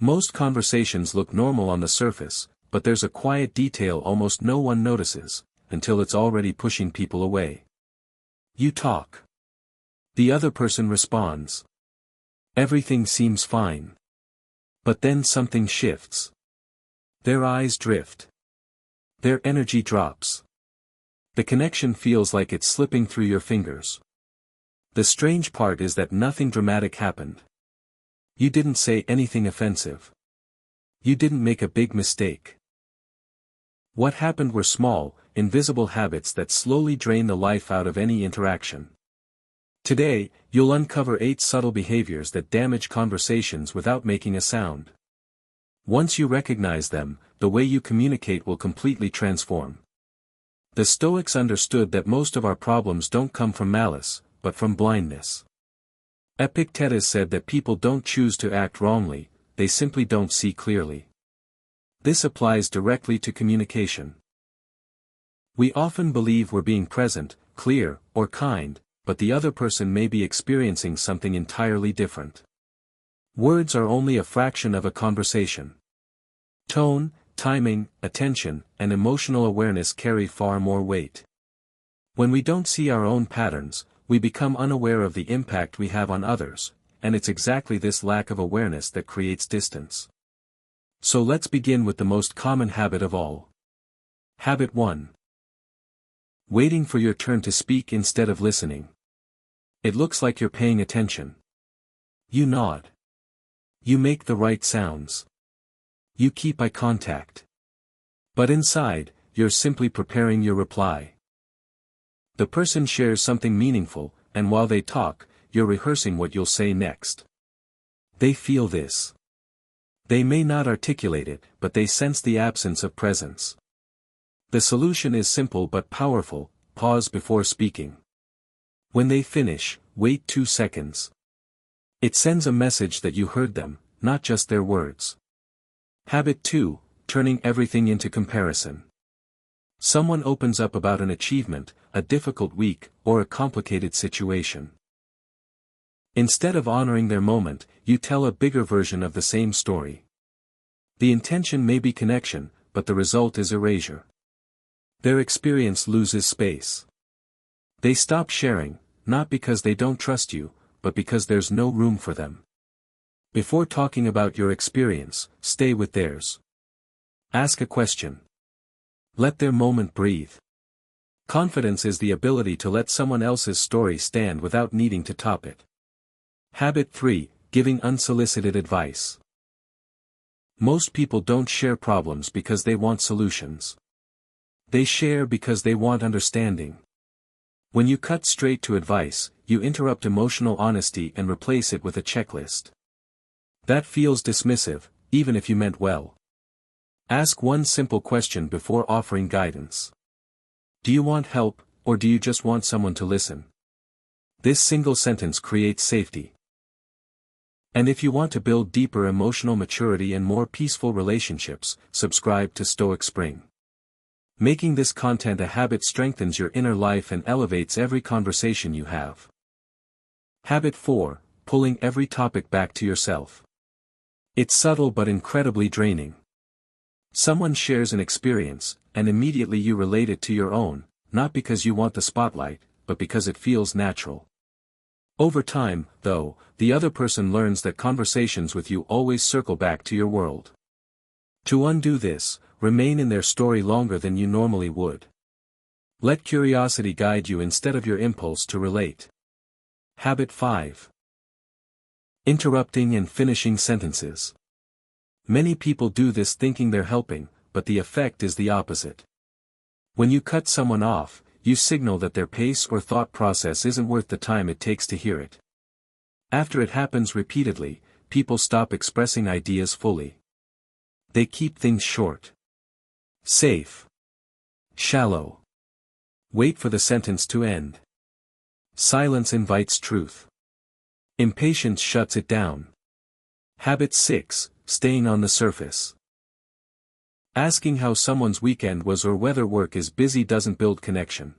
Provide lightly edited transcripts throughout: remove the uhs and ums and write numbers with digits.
Most conversations look normal on the surface, but there's a quiet detail almost no one notices, until it's already pushing people away. You talk. The other person responds. Everything seems fine. But then something shifts. Their eyes drift. Their energy drops. The connection feels like it's slipping through your fingers. The strange part is that nothing dramatic happened. You didn't say anything offensive. You didn't make a big mistake. What happened were small, invisible habits that slowly drain the life out of any interaction. Today, you'll uncover 8 subtle behaviors that damage conversations without making a sound. Once you recognize them, the way you communicate will completely transform. The Stoics understood that most of our problems don't come from malice, but from blindness. Epictetus said that people don't choose to act wrongly, they simply don't see clearly. This applies directly to communication. We often believe we're being present, clear, or kind, but the other person may be experiencing something entirely different. Words are only a fraction of a conversation. Tone, timing, attention, and emotional awareness carry far more weight. When we don't see our own patterns, we become unaware of the impact we have on others, and it's exactly this lack of awareness that creates distance. So let's begin with the most common habit of all. Habit 1. Waiting for your turn to speak instead of listening. It looks like you're paying attention. You nod. You make the right sounds. You keep eye contact. But inside, you're simply preparing your reply. The person shares something meaningful, and while they talk, you're rehearsing what you'll say next. They feel this. They may not articulate it, but they sense the absence of presence. The solution is simple but powerful: pause before speaking. When they finish, wait 2 seconds. It sends a message that you heard them, not just their words. Habit 2, turning everything into comparison. Someone opens up about an achievement, a difficult week, or a complicated situation. Instead of honoring their moment, you tell a bigger version of the same story. The intention may be connection, but the result is erasure. Their experience loses space. They stop sharing, not because they don't trust you, but because there's no room for them. Before talking about your experience, stay with theirs. Ask a question. Let their moment breathe. Confidence is the ability to let someone else's story stand without needing to top it. Habit 3, giving unsolicited advice. Most people don't share problems because they want solutions. They share because they want understanding. When you cut straight to advice, you interrupt emotional honesty and replace it with a checklist. That feels dismissive, even if you meant well. Ask one simple question before offering guidance. Do you want help, or do you just want someone to listen? This single sentence creates safety. And if you want to build deeper emotional maturity and more peaceful relationships, subscribe to Stoic Spring. Making this content a habit strengthens your inner life and elevates every conversation you have. Habit 4, pulling every topic back to yourself. It's subtle but incredibly draining. Someone shares an experience, and immediately you relate it to your own, not because you want the spotlight, but because it feels natural. Over time, though, the other person learns that conversations with you always circle back to your world. To undo this, remain in their story longer than you normally would. Let curiosity guide you instead of your impulse to relate. Habit 5. Interrupting and finishing sentences. Many people do this thinking they're helping, but the effect is the opposite. When you cut someone off, you signal that their pace or thought process isn't worth the time it takes to hear it. After it happens repeatedly, people stop expressing ideas fully. They keep things short. Safe. Shallow. Wait for the sentence to end. Silence invites truth. Impatience shuts it down. Habit 6, staying on the surface. Asking how someone's weekend was or whether work is busy doesn't build connection.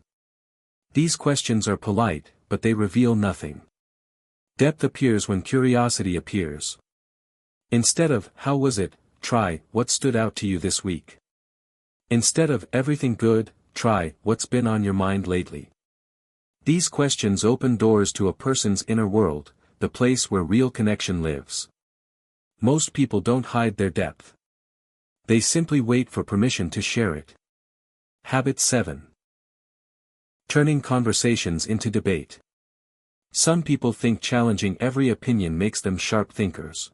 These questions are polite, but they reveal nothing. Depth appears when curiosity appears. Instead of, how was it, try, what stood out to you this week. Instead of, everything good, try, what's been on your mind lately. These questions open doors to a person's inner world, the place where real connection lives. Most people don't hide their depth. They simply wait for permission to share it. Habit 7. Turning conversations into debate. Some people think challenging every opinion makes them sharp thinkers.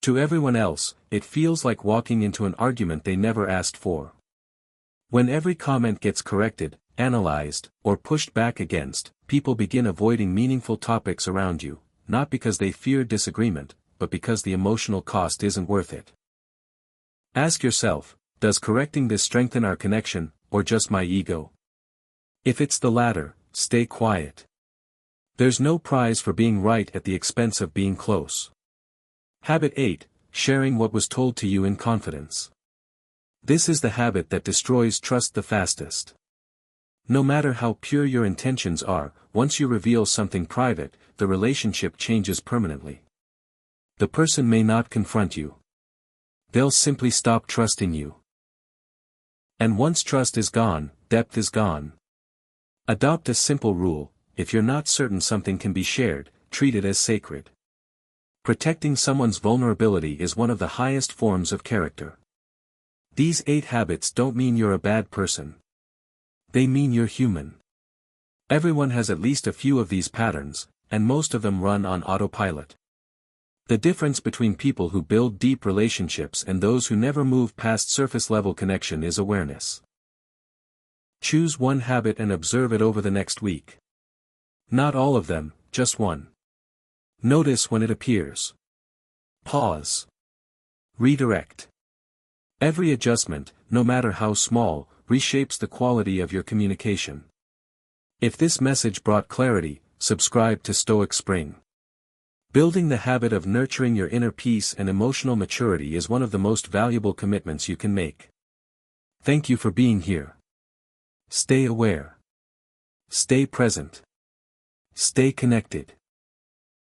To everyone else, it feels like walking into an argument they never asked for. When every comment gets corrected, analyzed, or pushed back against, people begin avoiding meaningful topics around you, not because they fear disagreement, but because the emotional cost isn't worth it. Ask yourself, does correcting this strengthen our connection, or just my ego? If it's the latter, stay quiet. There's no prize for being right at the expense of being close. Habit 8. Sharing what was told to you in confidence. This is the habit that destroys trust the fastest. No matter how pure your intentions are, once you reveal something private, the relationship changes permanently. The person may not confront you. They'll simply stop trusting you. And once trust is gone, depth is gone. Adopt a simple rule: if you're not certain something can be shared, treat it as sacred. Protecting someone's vulnerability is one of the highest forms of character. These 8 habits don't mean you're a bad person. They mean you're human. Everyone has at least a few of these patterns, and most of them run on autopilot. The difference between people who build deep relationships and those who never move past surface-level connection is awareness. Choose one habit and observe it over the next week. Not all of them, just one. Notice when it appears. Pause. Redirect. Every adjustment, no matter how small, reshapes the quality of your communication. If this message brought clarity, subscribe to Stoic Spring. Building the habit of nurturing your inner peace and emotional maturity is one of the most valuable commitments you can make. Thank you for being here. Stay aware. Stay present. Stay connected.